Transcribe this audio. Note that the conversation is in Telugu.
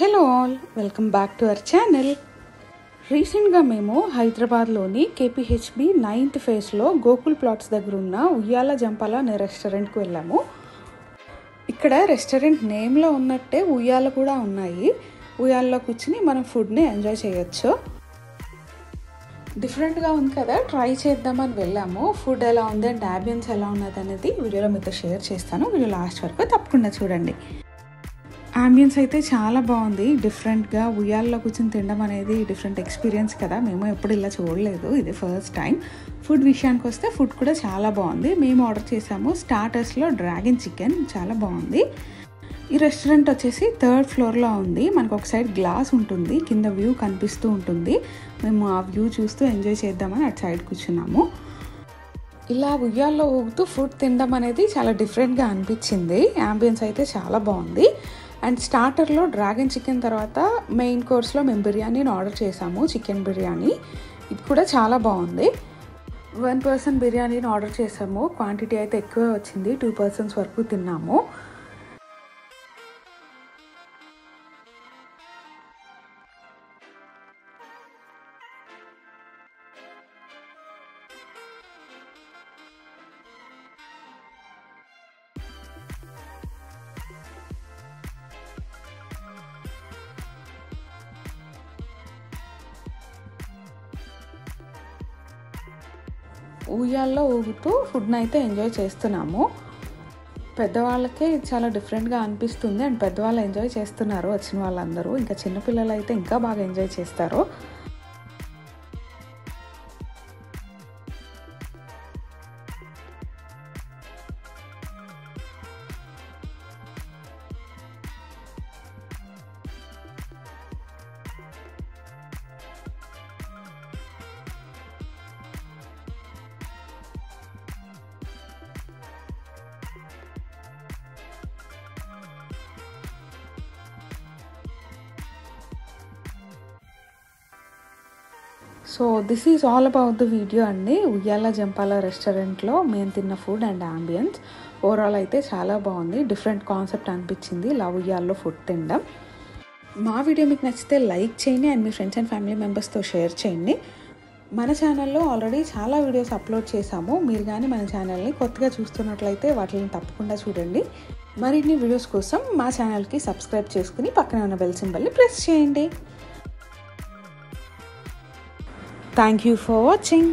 Hello all, welcome back to our channel. రీసెంట్గా మేము హైదరాబాద్లోని కేపీహెచ్బి 9th ఫేజ్లో గోకుల్ ప్లాట్స్ దగ్గర ఉన్న ఉయ్యాల జంపాల అనే రెస్టారెంట్కి వెళ్ళాము. ఇక్కడ రెస్టారెంట్ నేమ్లో ఉన్నట్టే ఉయ్యాల కూడా ఉన్నాయి. ఉయ్యాలలో కూర్చుని మనం ఫుడ్ని ఎంజాయ్ చేయొచ్చు. డిఫరెంట్గా ఉంది కదా, ట్రై చేద్దామని వెళ్ళాము. ఫుడ్ ఎలా ఉంది అండ్ అంబియన్స్ ఎలా ఉన్నది అనేది వీడియోలో మీతో షేర్ చేస్తాను. వీడియో లాస్ట్ వరకు తప్పకుండా చూడండి. అంబియన్స్ అయితే చాలా బాగుంది. డిఫరెంట్గా ఉయ్యాలలో కూర్చొని తినడం అనేది డిఫరెంట్ ఎక్స్పీరియన్స్ కదా. మేము ఎప్పుడు ఇలా చూడలేదు, ఇది ఫస్ట్ టైం. ఫుడ్ విషయానికి వస్తే ఫుడ్ కూడా చాలా బాగుంది. మేము ఆర్డర్ చేసాము స్టార్టర్స్లో డ్రాగన్ చికెన్, చాలా బాగుంది. ఈ రెస్టారెంట్ వచ్చేసి 3rd ఫ్లోర్లో ఉంది. మనకు ఒక సైడ్ గ్లాస్ ఉంటుంది, కింద వ్యూ కనిపిస్తూ ఉంటుంది. మేము ఆ వ్యూ చూస్తూ ఎంజాయ్ చేద్దామని అటు సైడ్ కూర్చున్నాము. ఇలా ఉయ్యాల్లో ఊగుతూ ఫుడ్ తినడం అనేది చాలా డిఫరెంట్గా అనిపించింది. అంబియన్స్ అయితే చాలా బాగుంది. అండ్ స్టార్టర్లో డ్రాగన్ చికెన్ తర్వాత మెయిన్ కోర్స్లో మేము బిర్యానీని ఆర్డర్ చేసాము, చికెన్ బిర్యానీ. ఇది కూడా చాలా బాగుంది. 1 పర్సన్ బిర్యానీని ఆర్డర్ చేసాము. క్వాంటిటీ అయితే ఎక్కువే వచ్చింది, 2 పర్సన్స్ వరకు తిన్నాము. ఉయ్యాల్లో ఊగుతూ ఫుడ్ని అయితే ఎంజాయ్ చేస్తున్నాము. పెద్దవాళ్ళకే చాలా డిఫరెంట్గా అనిపిస్తుంది అండ్ పెద్దవాళ్ళు ఎంజాయ్ చేస్తున్నారు, వచ్చిన వాళ్ళందరూ. ఇంకా చిన్నపిల్లలు అయితే ఇంకా బాగా ఎంజాయ్ చేస్తారు. So this is all about the video అండి. ఉయ్యాల జంపాల రెస్టారెంట్లో మేము తిన్న ఫుడ్ అండ్ అంబియన్స్ ఓవరాల్ అయితే చాలా బాగుంది. డిఫరెంట్ కాన్సెప్ట్ అనిపించింది ఇలా ఉయ్యాల్లో ఫుడ్ తినడం. మా వీడియో మీకు నచ్చితే లైక్ చేయండి and me friends and family మెంబర్స్తో షేర్ చేయండి. మన ఛానల్లో ఆల్రెడీ చాలా వీడియోస్ అప్లోడ్ చేశాము. మీరు కానీ మన ఛానల్ని కొత్తగా చూస్తున్నట్లయితే వాటిని తప్పకుండా చూడండి. మరిన్ని వీడియోస్ కోసం మా ఛానల్కి సబ్స్క్రైబ్ చేసుకుని పక్కన ఉన్న బెల్ సింబల్ని ప్రెస్ చేయండి. Thank you for watching.